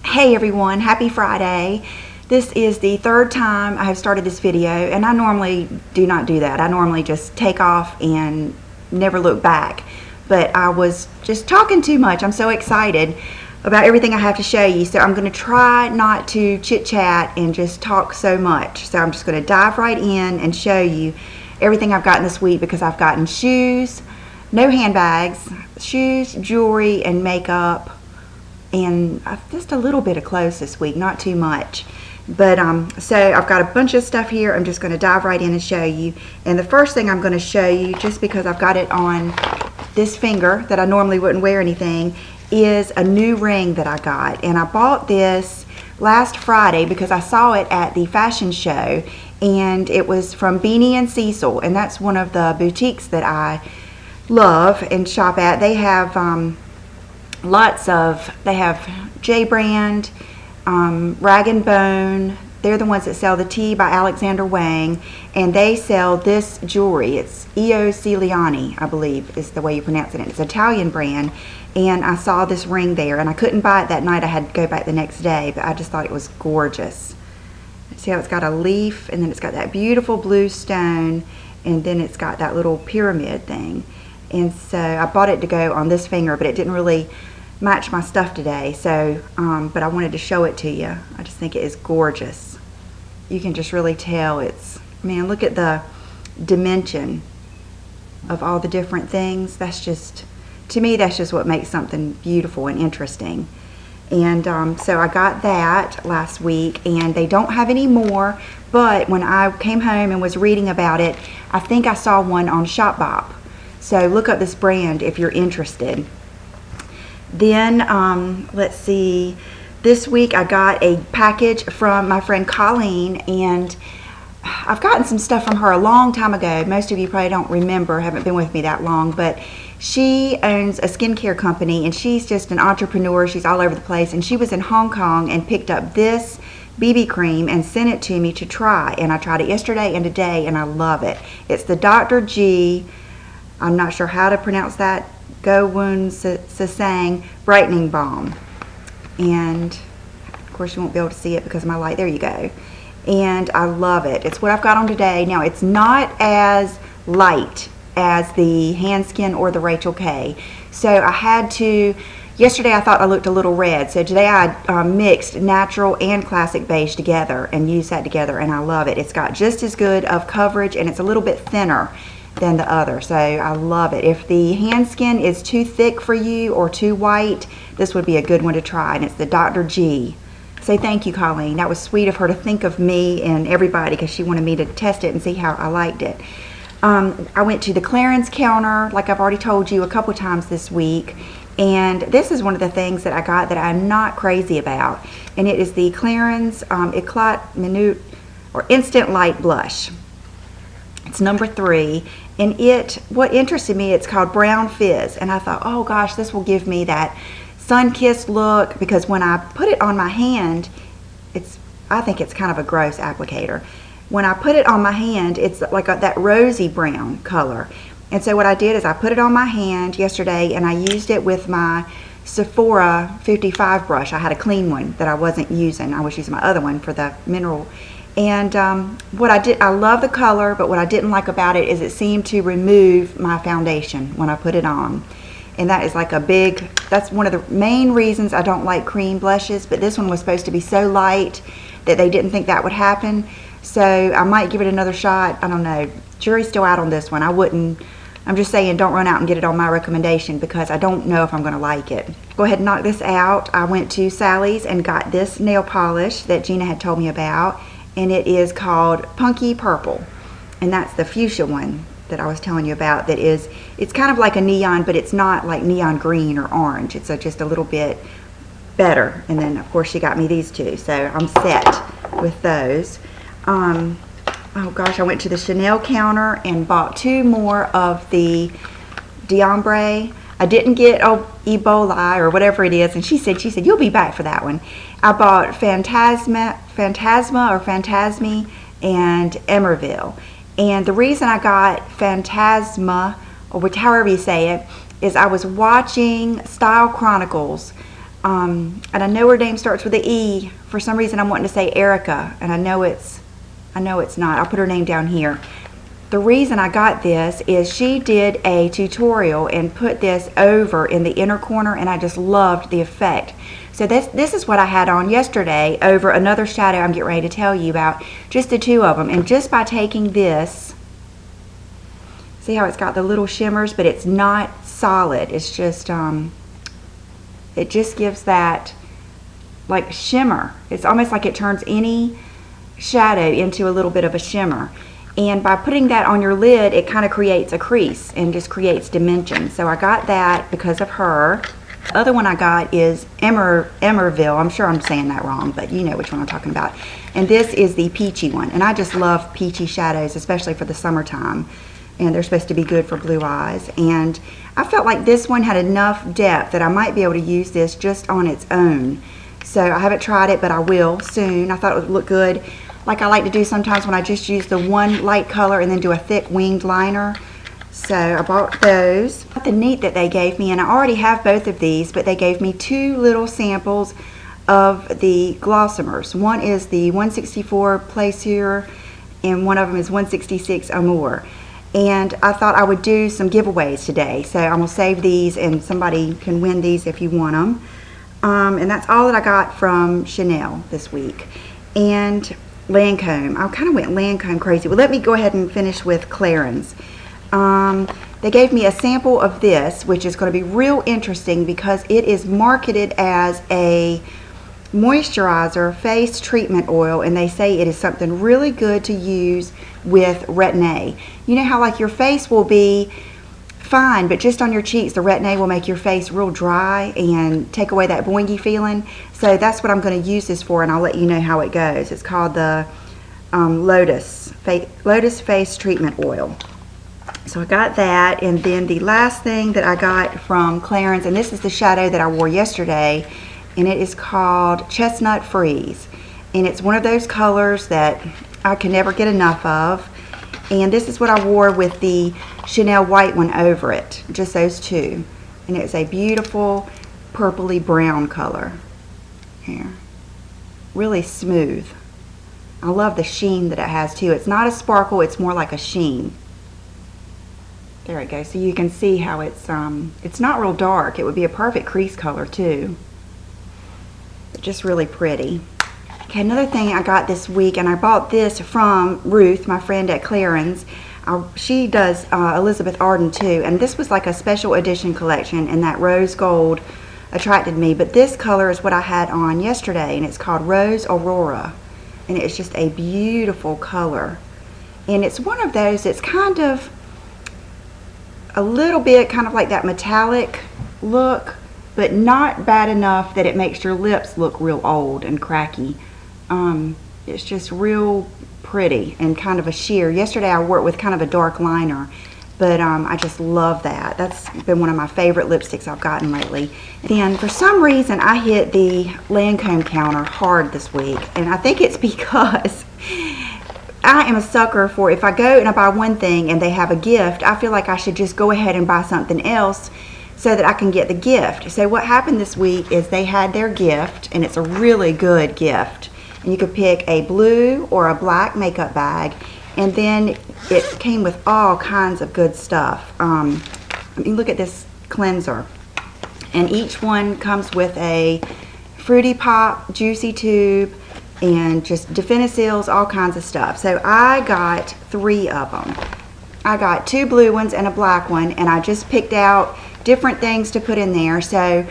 Hey everyone, happy Friday. This is the third time I have started this video, and I normally do not do that. I normally just take off and never look back. But I was just talking too much. I'm so excited about everything I have to show you. So I'm going to try not to chit chat and just talk so much. So I'm just going to dive right in and show you everything I've gotten this week, because I've gotten shoes, no handbags, shoes, jewelry, and makeup. And just a little bit of clothes this week, not too much. But so I've got a bunch of stuff here. I'm just going to dive right in and show you. And the first thing I'm going to show you, just because I've got it on this finger that I normally wouldn't wear anything, is a new ring that I got. And I bought this last Friday because I saw it at the fashion show, and it was from Beanie and Cecil, and that's one of the boutiques that I love and shop at. They have they have J Brand, Rag and Bone. They're the ones that sell the tea by Alexnader Wang, and they sell this jewelry. It's Ciliani, I believe is the way you pronounce it. It's an Italian brand, and I saw this ring there, and I couldn't buy it that night. I had to go back the next day, but I just thought it was gorgeous. See how it's got a leaf, and then it's got that beautiful blue stone, and then it's got that little pyramid thing. And so I bought it to go on this finger, but it didn't really match my stuff today. So, but I wanted to show it to you. I just think it is gorgeous. You can just really tell it's, man, look at the dimension of all the different things. That's just, to me, that's just what makes something beautiful and interesting. And so I got that last week, and they don't have any more, but when I came home and was reading about it, I think I saw one on Shopbop. So look up this brand if you're interested. Then let's see, this week I got a package from my friend Colleen, and I've gotten some stuff from her a long time ago. Most of you probably don't remember, haven't been with me that long, but she owns a skincare company, and she's just an entrepreneur. She's all over the place, and she was in Hong Kong and picked up this BB cream and sent it to me to try, and I tried it yesterday and today, and I love it. It's the Dr. G, I'm not sure how to pronounce that, Go Woon Sasang Brightening Balm. And of course you won't be able to see it because of my light. There you go. And I love it. It's what I've got on today. Now, it's not as light as the Handskin or the Rachel K. So I had to, yesterday I thought I looked a little red. So today I mixed natural and classic beige together and used that together, and I love it. It's got just as good of coverage, and it's a little bit thinner than the other, so I love it. If the hand skin is too thick for you or too white, this would be a good one to try, and it's the Dr. G. Say thank you, Colleen. That was sweet of her to think of me and everybody, because she wanted me to test it and see how I liked it. I went to the clearance counter, like I've already told you a couple times this week, and this is one of the things that I got that I'm not crazy about, and it is the Clarins Eclat Minute or Instant Light Blush. It's number 3, and what interested me, it's called Brown Fizz, and I thought, oh gosh, this will give me that sun-kissed look, because when I put it on my hand, I think it's kind of a gross applicator. When I put it on my hand, it's like that rosy brown color. And so what I did is I put it on my hand yesterday, and I used it with my Sephora 55 brush. I had a clean one that I wasn't using. I was using my other one for the mineral. And I love the color, but what I didn't like about it is it seemed to remove my foundation when I put it on. And that is like that's one of the main reasons I don't like cream blushes, but this one was supposed to be so light that they didn't think that would happen. So I might give it another shot. I don't know. Jury's still out on this one. I'm just saying, don't run out and get it on my recommendation, because I don't know if I'm going to like it. Go ahead and knock this out. I went to Sally's and got this nail polish that Gina had told me about, and it is called Punky Purple, and that's the fuchsia one that I was telling you about. It's kind of like a neon, but it's not like neon green or orange. It's just a little bit better. And then of course she got me these two, so I'm set with those. Oh gosh, I went to the Chanel counter and bought 2 more of the D'Ombre. I didn't get Ebola or whatever it is, and she said you'll be back for that one. I bought Phantasma or Phantasme and Emerville. And the reason I got Phantasma, or however you say it, is I was watching Style Chronicles And I know her name starts with an E. For some reason I'm wanting to say Erica, and I know it's not. I'll put her name down here. The reason I got this is she did a tutorial and put this over in the inner corner, and I just loved the effect. So this is what I had on yesterday over another shadow I'm getting ready to tell you about, just the two of them. And just by taking this, see how it's got the little shimmers, but it's not solid. It's just, it just gives that like shimmer. It's almost like it turns any shadow into a little bit of a shimmer. And by putting that on your lid, it kind of creates a crease and just creates dimension. So I got that because of her. The other one I got is Emerville. I'm sure I'm saying that wrong, but you know which one I'm talking about. And this is the peachy one. And I just love peachy shadows, especially for the summertime. And they're supposed to be good for blue eyes. And I felt like this one had enough depth that I might be able to use this just on its own. So I haven't tried it, but I will soon. I thought it would look good, like I like to do sometimes when I just use the one light color and then do a thick winged liner. So I bought those. The neat that they gave me, and I already have both of these, but they gave me two little samples of the Glossomers. One is the 164 Plaisir, and one of them is 166 Amour. And I thought I would do some giveaways today. So I'm going to save these, and somebody can win these if you want them. And that's all that I got from Chanel this week. And Lancome. I kind of went Lancome crazy. Well, let me go ahead and finish with Clarins. They gave me a sample of this, which is going to be real interesting because it is marketed as a moisturizer face treatment oil, and they say it is something really good to use with LnA. You know how like your face will be fine, but just on your cheeks the LnA will make your face real dry and take away that boingy feeling. So that's what I'm going to use this for, and I'll let you know how it goes. It's called the Lotus Face Treatment Oil. So I got that, and then the last thing that I got from Clarins, and this is the shadow that I wore yesterday, and it is called Chestnut Freeze. And it's one of those colors that I can never get enough of. And this is what I wore with the Chanel white one over it, just those two. And it's a beautiful purpley brown color. Here. Really smooth. I love the sheen that it has too. It's not a sparkle, it's more like a sheen. There it goes. So you can see how it's not real dark. It would be a perfect crease color too. But just really pretty. Okay, another thing I got this week, and I bought this from Ruth, my friend at Clarins. She does Elizabeth Arden too, and this was like a special edition collection, and that rose gold attracted me. But this color is what I had on yesterday, and it's called Rose Aurora, and it's just a beautiful color. And it's one of those that's kind of a little bit kind of like that metallic look, but not bad enough that it makes your lips look real old and cracky. It's just real pretty and kind of a sheer. Yesterday I wore it with kind of a dark liner, but I just love that. That's been one of my favorite lipsticks I've gotten lately. Then for some reason I hit the Lancome counter hard this week, and I think it's because I am a sucker for, if I go and I buy one thing and they have a gift, I feel like I should just go ahead and buy something else so that I can get the gift. So what happened this week is they had their gift, and it's a really good gift. And you could pick a blue or a black makeup bag, and then it came with all kinds of good stuff. I mean, look at this cleanser. And each one comes with a Fruity Pop Juicy Tube, and just Definicils, all kinds of stuff. So I got 3 of them. I got 2 blue ones and a black one, and I just picked out different things to put in there. So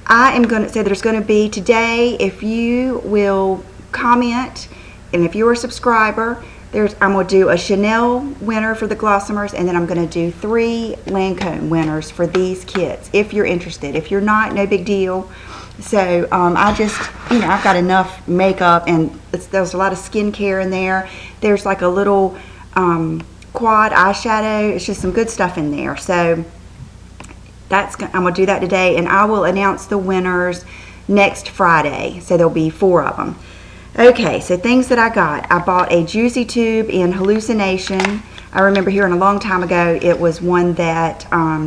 I am going to say there's going to be today, if you will comment, and if you're a subscriber, I'm going to do a Chanel winner for the Glossomers, and then I'm going to do 3 Lancome winners for these kits, if you're interested. If you're not, no big deal. So I just, you know, I've got enough makeup, and there's a lot of skincare in there. There's like a little quad eyeshadow. It's just some good stuff in there. So I'm going to do that today, and I will announce the winners next Friday. So there'll be 4 of them. Okay, so things that I got. I bought a Juicy Tube in Hallucination. I remember hearing a long time ago it was one that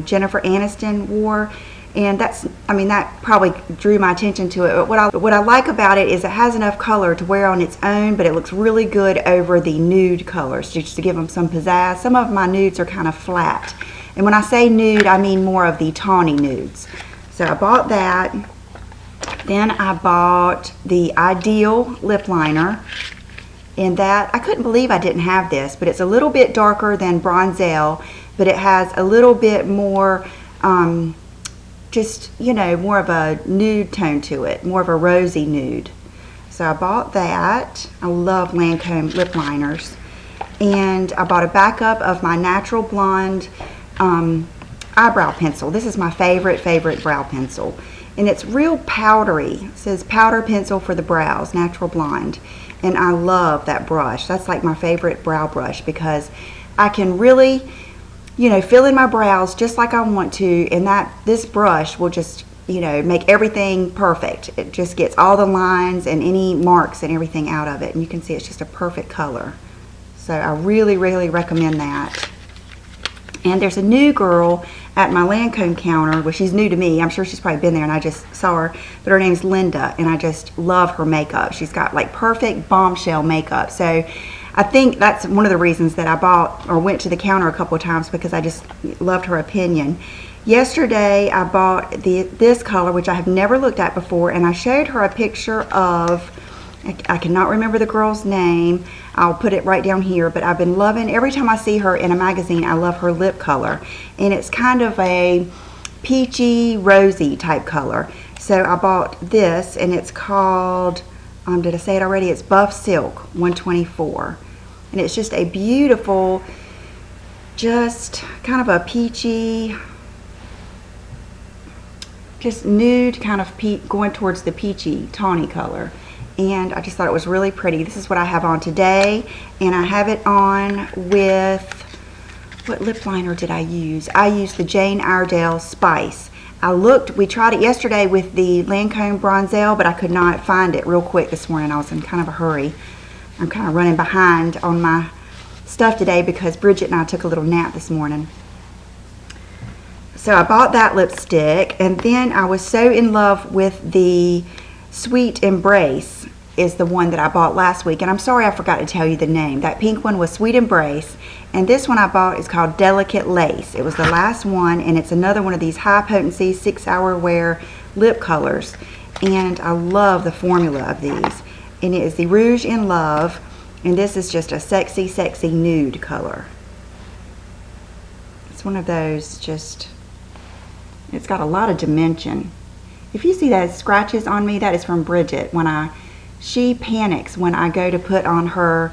Jennifer Aniston wore. And that's, I mean, that probably drew my attention to it. But what I like about it is it has enough color to wear on its own, but it looks really good over the nude colors, just to give them some pizzazz. Some of my nudes are kind of flat. And when I say nude, I mean more of the tawny nudes. So I bought that. Then I bought the Ideal lip liner. And that, I couldn't believe I didn't have this, but it's a little bit darker than Bronzelle, but it has a little bit more, just, you know, more of a nude tone to it, more of a rosy nude. So I bought that. I love Lancome lip liners. And I bought a backup of my Natural Blonde eyebrow pencil. This is my favorite brow pencil. And it's real powdery. It says powder pencil for the brows, Natural Blonde. And I love that brush. That's like my favorite brow brush because I can really, you know, fill in my brows just like I want to, and this brush will just, you know, make everything perfect. It just gets all the lines and any marks and everything out of it, and you can see it's just a perfect color. So I really, really recommend that. And there's a new girl at my Lancome counter. Well, she's new to me. I'm sure she's probably been there and I just saw her. But her name's Linda, and I just love her makeup. She's got like perfect bombshell makeup. So I think that's one of the reasons that I bought or went to the counter a couple of times, because I just loved her opinion. Yesterday I bought this color, which I have never looked at before, and I showed her a picture of, I cannot remember the girl's name. I'll put it right down here, but I've been loving, every time I see her in a magazine, I love her lip color. And it's kind of a peachy, rosy type color. So I bought this, and it's called, did I say it already? It's Buff Silk 124. And it's just a beautiful, just kind of a peachy, just nude, kind of going towards the peachy, tawny color. And I just thought it was really pretty. This is what I have on today, and I have it on with, what lip liner did I use? I used the Jane Iredale Spice. We tried it yesterday with the Lancome Bronzelle, but I could not find it real quick this morning. I was in kind of a hurry. I'm kind of running behind on my stuff today because Bridget and I took a little nap this morning. So I bought that lipstick, and then I was so in love with the Sweet Embrace is the one that I bought last week, and I'm sorry I forgot to tell you the name. That pink one was Sweet Embrace, and this one I bought is called Delicate Lace. It was the last one, and it's another one of these high potency 6-hour wear lip colors, and I love the formula of these. And it is the Rouge in Love, and this is just a sexy, sexy nude color. It's one of those, just, it's got a lot of dimension. If you see those scratches on me, that is from Bridget. She panics when I go to put on her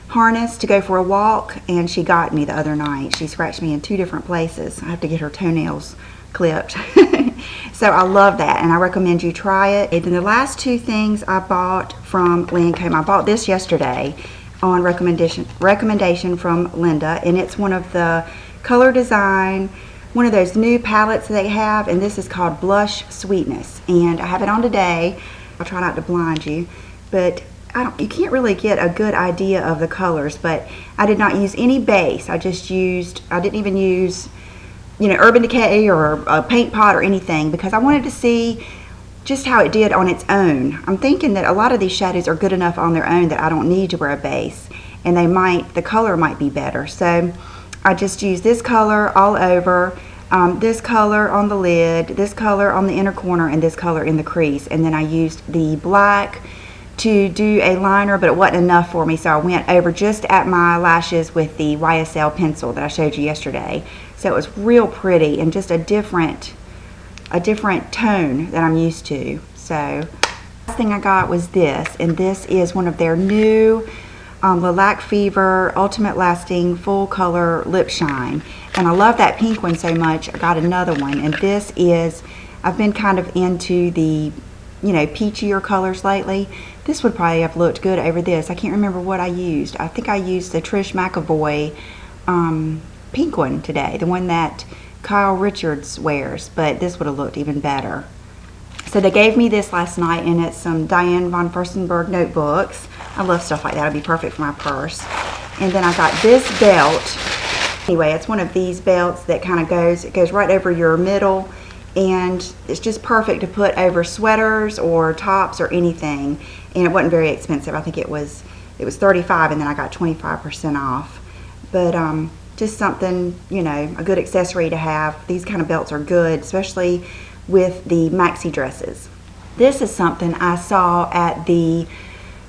harness to go for a walk, and she got me the other night. She scratched me in 2 different places. I have to get her toenails clipped. So I love that, and I recommend you try it. And then the last 2 things I bought from Lancome. I bought this yesterday on recommendation from Linda, and it's one of the Color Design, one of those new palettes they have, and this is called Blush Sweetness, and I have it on today. I'll try not to blind you, but you can't really get a good idea of the colors, but I did not use any base. I didn't even use, you know, Urban Decay or a paint pot or anything, because I wanted to see just how it did on its own. I'm thinking that a lot of these shadows are good enough on their own that I don't need to wear a base, and the color might be better. So I just used this color all over, this color on the lid, this color on the inner corner, and this color in the crease. And then I used the black to do a liner, but it wasn't enough for me, so I went over just at my lashes with the YSL pencil that I showed you yesterday. So it was real pretty and just a different tone that I'm used to. So last thing I got was this, and this is one of their new Lilac Fever Ultimate Lasting Full Color Lip Shine, and I love that pink one so much. I got another one, and this is, I've been kind of into the, you know, peachier colors lately. This would probably have looked good over this. I can't remember what I used. I think I used the Trish McEvoy pink one today, the one that Kyle Richards wears, but this would have looked even better. So they gave me this last night, and it's some Diane von Furstenberg notebooks. I love stuff like that. It'd be perfect for my purse. And then I got this belt. Anyway, it's one of these belts that kind of goes right over your middle, and it's just perfect to put over sweaters or tops or anything. And it wasn't very expensive. I think it was $35, and then I got 25% off. But just something, you know, a good accessory to have. These kind of belts are good, especially with the maxi dresses. This is something I saw at the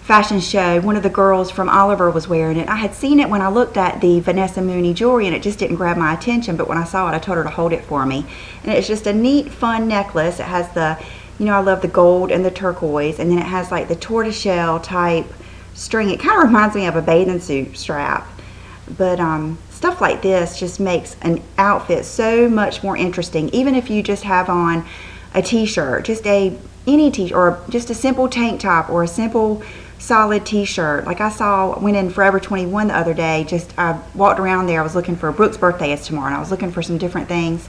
fashion show. One of the girls from Oliver was wearing it. I had seen it when I looked at the Vanessa Mooney jewelry, and it just didn't grab my attention, but when I saw it, I told her to hold it for me. And it's just a neat, fun necklace. It has the, you know, I love the gold and the turquoise, and then it has like the tortoiseshell type string. It kind of reminds me of a bathing suit strap, but stuff like this just makes an outfit so much more interesting. Even if you just have on a t-shirt, just any t-shirt, or just a simple tank top, or a simple solid t-shirt. Like I went in Forever 21 the other day. I walked around there. I was looking for Brooke's birthday is tomorrow, and I was looking for some different things,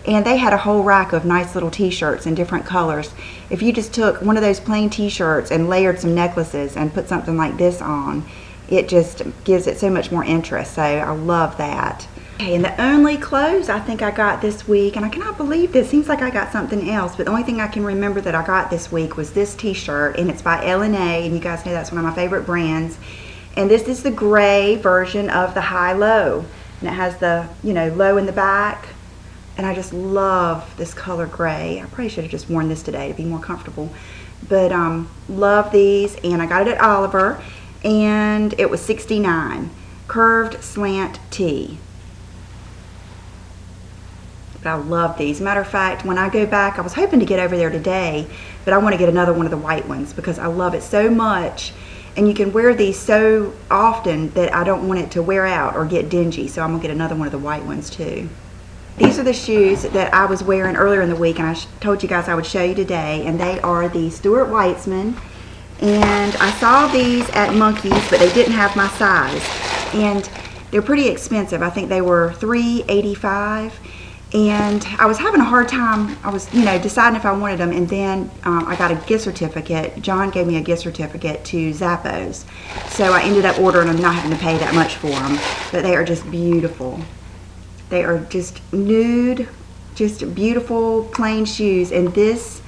and they had a whole rack of nice little t-shirts in different colors. If you just took one of those plain t-shirts and layered some necklaces and put something like this on, it just gives it so much more interest. So I love that. Okay, and the only clothes I think I got this week, and I cannot believe this, seems like I got something else, but the only thing I can remember that I got this week was this t-shirt, and it's by LnA, and you guys know that's one of my favorite brands. And this is the gray version of the high-low, and it has the, you know, low in the back, and I just love this color gray. I probably should have just worn this today to be more comfortable, but love these, and I got it at Oliver, and it was $69, curved slant tee. But I love these. Matter of fact, when I go back, I was hoping to get over there today, but I want to get another one of the white ones because I love it so much. And you can wear these so often that I don't want it to wear out or get dingy, so I'm going to get another one of the white ones too. These are the shoes that I was wearing earlier in the week, and I told you guys I would show you today, and they are the Stuart Weitzman. And I saw these at Monkee's, but they didn't have my size. And they're pretty expensive. I think they were $3.85. And I was having a hard time. I was, you know, deciding if I wanted them, and then I got a gift certificate. John gave me a gift certificate to Zappos, so I ended up ordering them, not having to pay that much for them. But they are just beautiful. They are just nude, just beautiful plain shoes. And this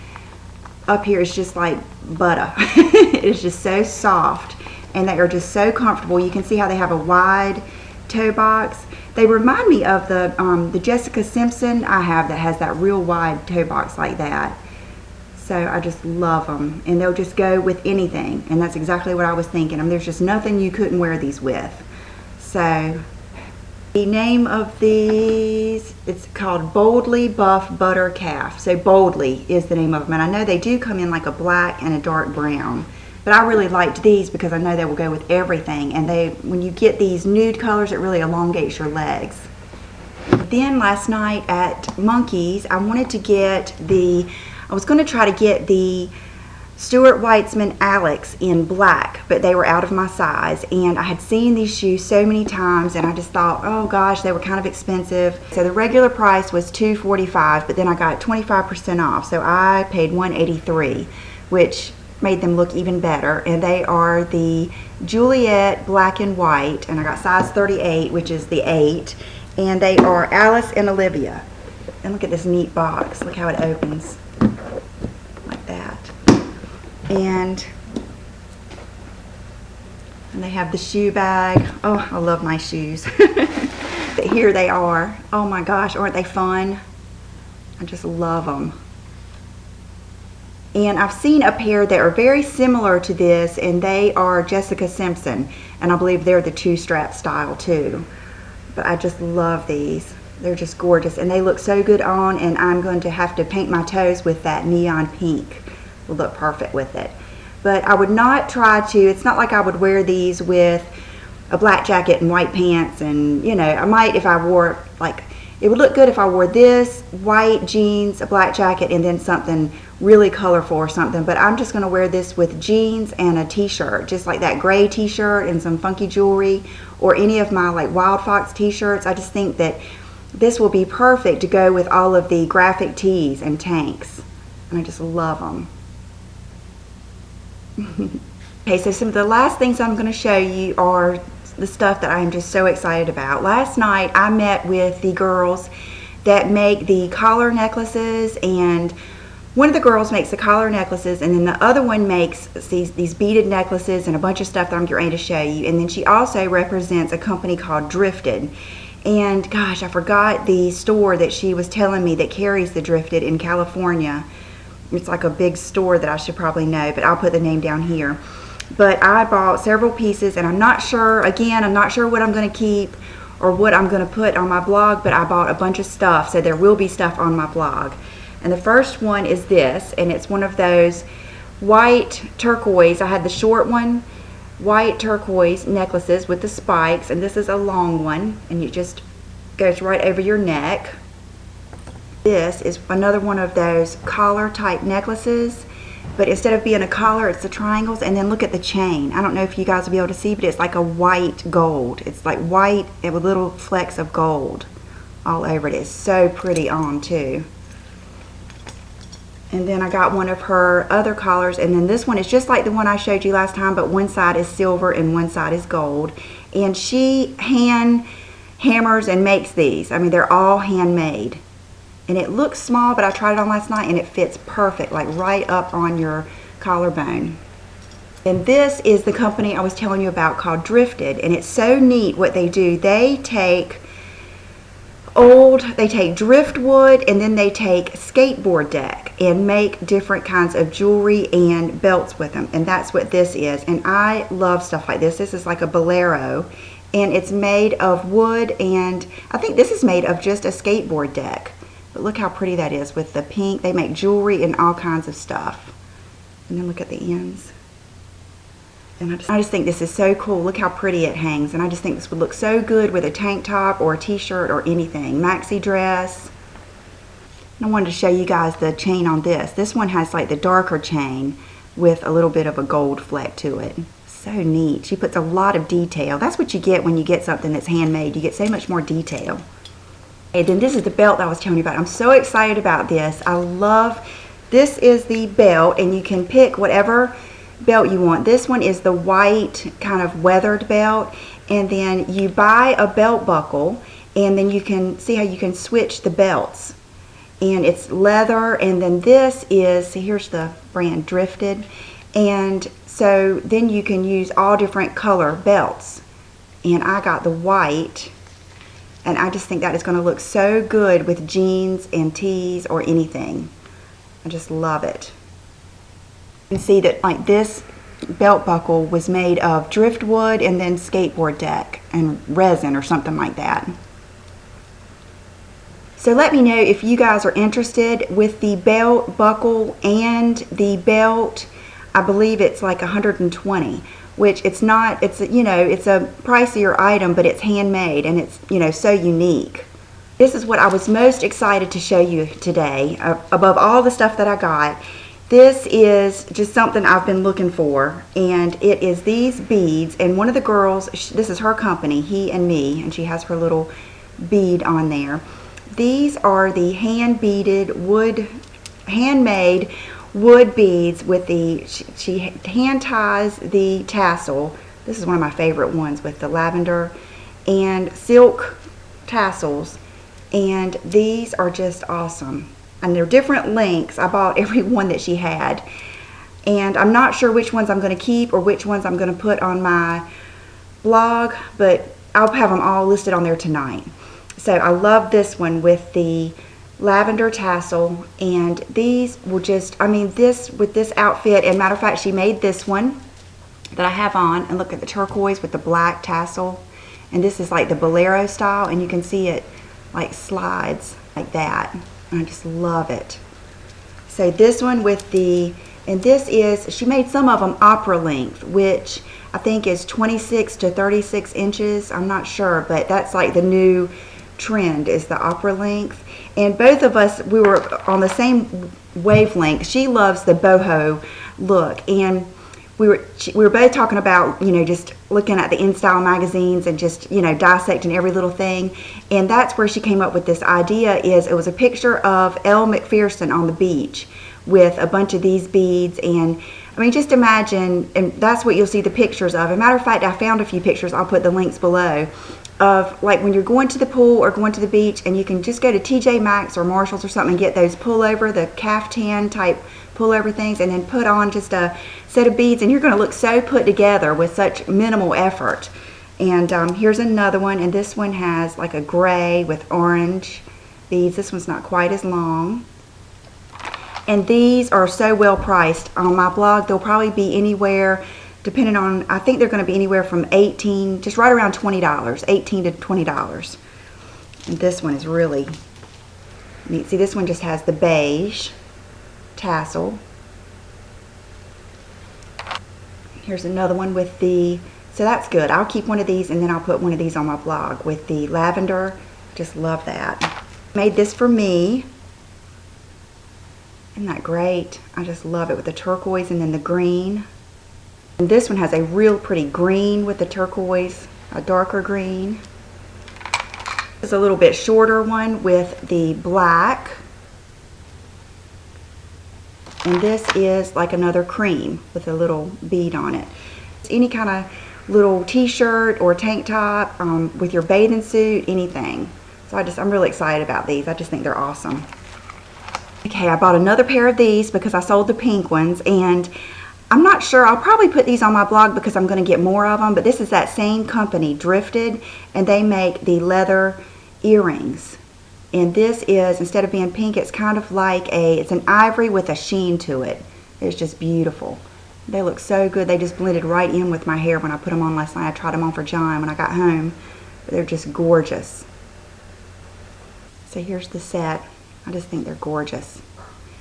up here is just like butter. It is just so soft, and they are just so comfortable. You can see how they have a wide toe box. They remind me of the Jessica Simpson I have that has that real wide toe box like that. So I just love them, and they'll just go with anything, and that's exactly what I was thinking. I mean, there's just nothing you couldn't wear these with. So the name of these, it's called Boldly Buff Butter Calf. So Boldly is the name of them, and I know they do come in like a black and a dark brown. But I really liked these because I know they will go with everything. And when you get these nude colors, it really elongates your legs. Then last night at Monkee's, I wanted to get I was going to try to get the Stuart Weitzman Alex in black, but they were out of my size. And I had seen these shoes so many times, and I just thought, oh gosh, they were kind of expensive. So the regular price was $245, but then I got 25% off. So I paid $183, which made them look even better. And they are the Juliet black and white, and I got size 38, which is the 8, and they are Alice and Olivia. And look at this neat box. Look how it opens like that. And they have the shoe bag. Oh, I love my shoes. But here they are. Oh my gosh, aren't they fun? I just love them. And I've seen a pair that are very similar to this, and they are Jessica Simpson, and I believe they're the two-strap style too. But I just love these. They're just gorgeous, and they look so good on, and I'm going to have to paint my toes with that neon pink. Will look perfect with it. But I would not try to, it's not like I would wear these with a black jacket and white pants, and you know, I might if I wore, like, it would look good if I wore this, white jeans, a black jacket, and then something really colorful or something. But I'm just going to wear this with jeans and a t-shirt, just like that gray t-shirt and some funky jewelry, or any of my like Wild Fox t-shirts. I just think that this will be perfect to go with all of the graphic tees and tanks, and I just love them. Okay, so some of the last things I'm going to show you are the stuff that I'm just so excited about. Last night I met with the girls that make the collar necklaces, and one of the girls makes the collar necklaces, and then the other one makes these beaded necklaces and a bunch of stuff that I'm getting ready to show you. And then she also represents a company called Drifted. And gosh, I forgot the store that she was telling me that carries the Drifted in California. It's like a big store that I should probably know, but I'll put the name down here. But I bought several pieces, and I'm not sure, again, I'm not sure what I'm going to keep or what I'm going to put on my blog, but I bought a bunch of stuff, so there will be stuff on my blog. And the first one is this, and it's one of those white turquoise. I had the short one, white turquoise necklaces with the spikes, and this is a long one, and it just goes right over your neck. This is another one of those collar type necklaces, but instead of being a collar, it's the triangles. And then look at the chain. I don't know if you guys will be able to see, but it's like a white gold. It's like white and with little flecks of gold all over it. It's so pretty on too. And then I got one of her other collars, and then this one is just like the one I showed you last time, but one side is silver and one side is gold. And she hand hammers and makes these. I mean, they're all handmade. And it looks small, but I tried it on last night and it fits perfect, like right up on your collarbone. And this is the company I was telling you about called Drifted, and it's so neat what they do. They take driftwood, and then they take skateboard deck and make different kinds of jewelry and belts with them. And that's what this is. And I love stuff like this. This is like a bolero, and it's made of wood, and I think this is made of just a skateboard deck. But look how pretty that is with the pink. They make jewelry and all kinds of stuff. And then look at the ends. And I just think this is so cool. Look how pretty it hangs. And I just think this would look so good with a tank top or a t-shirt or anything. Maxi dress. And I wanted to show you guys the chain on this. This one has like the darker chain with a little bit of a gold fleck to it. So neat. She puts a lot of detail. That's what you get when you get something that's handmade. You get so much more detail. And then this is the belt that I was telling you about. I'm so excited about this. I love, this is the belt, and you can pick whatever belt you want. This one is the white kind of weathered belt, and then you buy a belt buckle, and then you can see how you can switch the belts. And it's leather, and then this is, see, here's the brand Drifted, and so then you can use all different color belts. And I got the white. And I just think that is going to look so good with jeans and tees or anything. I just love it. You can see that like this belt buckle was made of driftwood and then skateboard deck and resin or something like that. So let me know if you guys are interested with the belt buckle and the belt. I believe it's like $120. Which it's not, it's, you know, it's a pricier item, but it's handmade and it's, you know, so unique. This is what I was most excited to show you today, above all the stuff that I got. This is just something I've been looking for, and it is these beads. And one of the girls, this is her company, He and Me, and she has her little bead on there. These are the hand-beaded wood, handmade wood beads with the, she hand ties the tassel. This is one of my favorite ones with the lavender and silk tassels, and these are just awesome. And they're different lengths. I bought every one that she had, and I'm not sure which ones I'm going to keep or which ones I'm going to put on my blog, but I'll have them all listed on there tonight. So I love this one with the lavender tassel, and these will just, I mean, this with this outfit, and matter of fact, she made this one that I have on, and look at the turquoise with the black tassel, and this is like the bolero style, and you can see it like slides like that, and I just love it. So this one with the, and this is, she made some of them opera length, which I think is 26 to 36 inches, I'm not sure, but that's like the new trend is the opera length. And both of us, we were on the same wavelength. She loves the boho look, and we were both talking about, you know, just looking at the InStyle magazines and just, you know, dissecting every little thing. And that's where she came up with this idea. Is it was a picture of Elle McPhereson on the beach with a bunch of these beads, and I mean, just imagine, and that's what you'll see the pictures of. As a matter of fact, I found a few pictures. I'll put the links below of like when you're going to the pool or going to the beach, and you can just go to TJ Maxx or Marshalls or something and get those pullover, the caftan type pullover things, and then put on just a set of beads, and you're going to look so put together with such minimal effort. And here's another one, and this one has like a gray with orange beads. This one's not quite as long. And these are so well priced. On my blog, they'll probably be anywhere, depending on, I think they're going to be anywhere from $18, just right around $20, $18 to $20. And this one is really neat. See, this one just has the beige tassel. Here's another one with the, so that's good. I'll keep one of these, and then I'll put one of these on my blog with the lavender. Just love that. Made this for me. Isn't that great? I just love it with the turquoise and then the green. And this one has a real pretty green with the turquoise, a darker green. This is a little bit shorter one with the black. And this is like another cream with a little bead on it. Any kind of little t-shirt or tank top with your bathing suit, anything. So I'm really excited about these. I just think they're awesome. Okay, I bought another pair of these because I sold the pink ones, and I'm not sure, I'll probably put these on my blog because I'm going to get more of them, but this is that same company, Drifted, and they make the leather earrings. And this is, instead of being pink, it's kind of like it's an ivory with a sheen to it. It's just beautiful. They look so good. They just blended right in with my hair when I put them on last night. I tried them on for John when I got home. But they're just gorgeous. So here's the set. I just think they're gorgeous.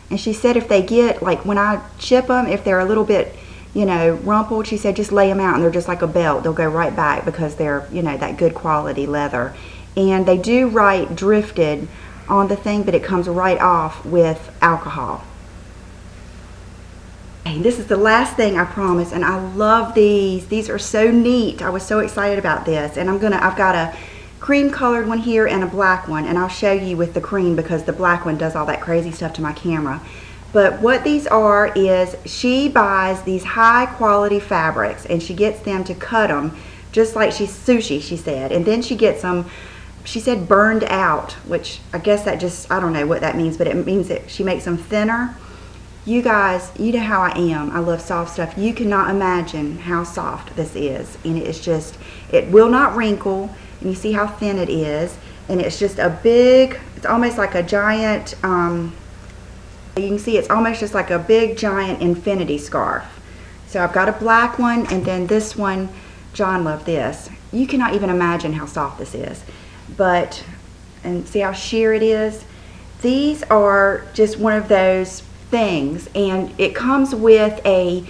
And she said if they get, like when I ship them, if they're a little bit, you know, rumpled, she said just lay them out and they're just like a belt. They'll go right back because they're, you know, that good quality leather. And they do write Drifted on the thing, but it comes right off with alcohol. Okay, this is the last thing, I promise, and I love these. These are so neat. I was so excited about this. And I've got a cream colored one here and a black one, and I'll show you with the cream because the black one does all that crazy stuff to my camera. But what these are is she buys these high quality fabrics and she gets them to cut them just like she's sushi, she said, and then she gets them, she said, burned out, which I guess that just, I don't know what that means, but it means that she makes them thinner. You guys, you know how I am. I love soft stuff. You cannot imagine how soft this is, and it's just, it will not wrinkle. And you see how thin it is, and it's just a big, it's almost like a giant, you can see it's almost just like a big giant infinity scarf. So I've got a black one, and then this one, John loved this. You cannot even imagine how soft this is. But, and see how sheer it is? These are just one of those things, and it comes with a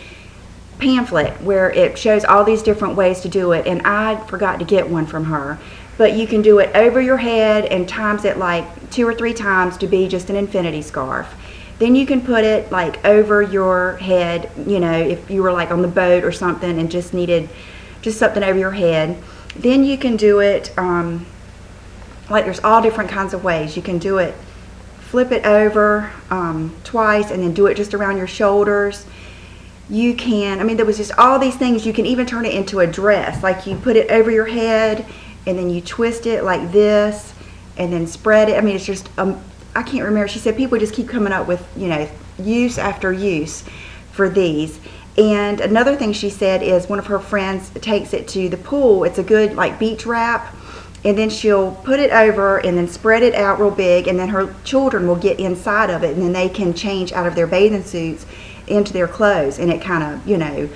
pamphlet where it shows all these different ways to do it, and I forgot to get one from her, but you can do it over your head and times it like 2 or 3 times to be just an infinity scarf. Then you can put it like over your head, you know, if you were like on the boat or something and just needed just something over your head. Then you can do it like there's all different kinds of ways. You can do it, flip it over twice and then do it just around your shoulders. You can, I mean, there was just all these things. You can even turn it into a dress. Like you put it over your head and then you twist it like this and then spread it. I mean, it's just, I can't remember. She said people just keep coming up with, you know, use after use for these. And another thing she said is one of her friends takes it to the pool. It's a good like beach wrap. And then she'll put it over and then spread it out real big. And then her children will get inside of it and then they can change out of their bathing suits into their clothes, and it kind of, you know,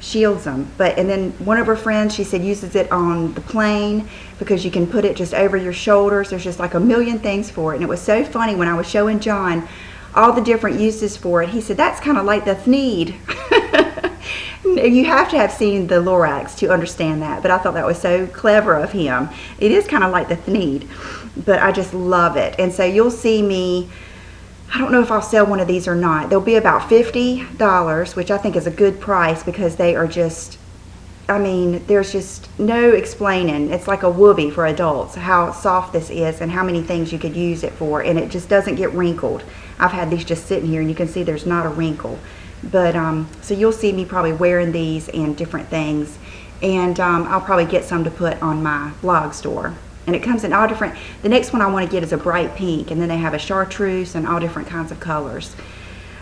shields them. But and then one of her friends, she said, uses it on the plane because you can put it just over your shoulders. There's just like a million things for it. And it was so funny when I was showing John all the different uses for it. He said that's kind of like the thneed. You have to have seen the Loracs to understand that, but I thought that was so clever of him. It is kind of like the thneed, but I just love it. And so you'll see me, I don't know if I'll sell one of these or not. They'll be about $50, which I think is a good price because they are just, I mean, there's just no explaining. It's like a whoopee for adults, how soft this is and how many things you could use it for, and it just doesn't get wrinkled. I've had these just sitting here and you can see there's not a wrinkle. But, so you'll see me probably wearing these and different things. And I'll probably get some to put on my blog store. And it comes in all different, the next one I want to get is a bright pink, and then they have a chartreuse and all different kinds of colors.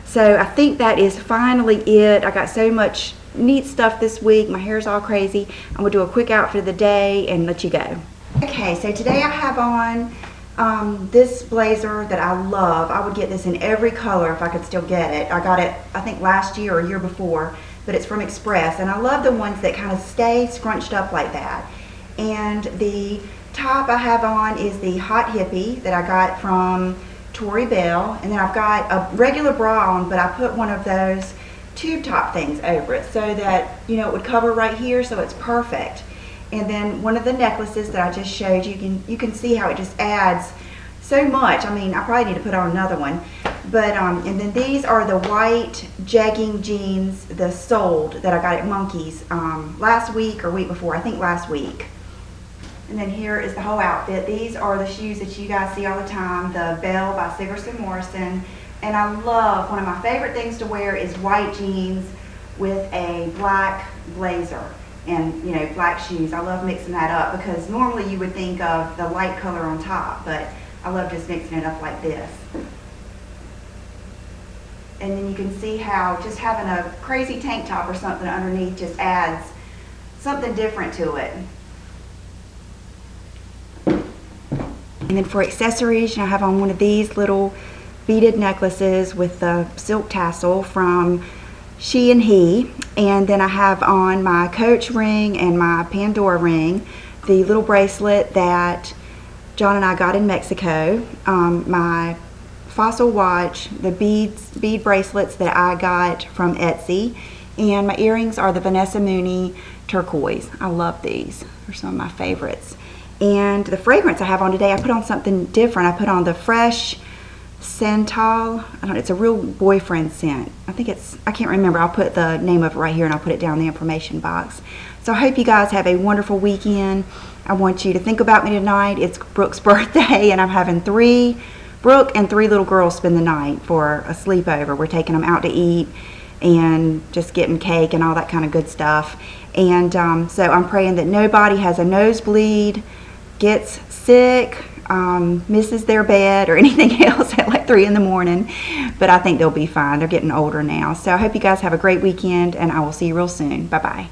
So I think that is finally it. I got so much neat stuff this week. My hair's all crazy. I'm going to do a quick outfit of the day and let you go. Okay, so today I have on this blazer that I love. I would get this in every color if I could still get it. I got it, I think, last year or a year before, but it's from Express. And I love the ones that kind of stay scrunched up like that. And the top I have on is the Hot Hippie that I got from Tori. And then I've got a regular bra on, but I put one of those tube top things over it so that, you know, it would cover right here, so it's perfect. And then one of the necklaces that I just showed you, you can see how it just adds so much. I mean, I probably need to put on another one. But and then these are the white jegging jeans, the soled, that I got at Monkee's last week or week before, I think last week. And then here is the whole outfit. These are the shoes that you guys see all the time, the Belle by Sigerson Morrison. And I love, one of my favorite things to wear is white jeans with a black blazer and, you know, black shoes. I love mixing that up because normally you would think of the light color on top, but I love just mixing it up like this. And then you can see how just having a crazy tank top or something underneath just adds something different to it. And then for accessories, I have on one of these little beaded necklaces with the silk tassel from She and He. And then I have on my Coach ring and my Pandora ring, the little bracelet that John and I got in Mexico, my Fossil watch, the bead bracelets that I got from Etsy, and my earrings are the Vanessa Mooney turquoise. I love these. They're some of my favorites. And the fragrance I have on today, I put on something different. I put on the Fresh Santal. I don't know, it's a real boyfriend scent. I think it's, I can't remember. I'll put the name of it right here and I'll put it down in the information box. So I hope you guys have a wonderful weekend. I want you to think about me tonight. It's Brooke's birthday and I'm having Brooke and 3 little girls spend the night for a sleepover. We're taking them out to eat and just getting cake and all that kind of good stuff. And so I'm praying that nobody has a nosebleed, gets sick, misses their bed or anything else at like 3 in the morning. But I think they'll be fine. They're getting older now. So I hope you guys have a great weekend and I will see you real soon. Bye-bye.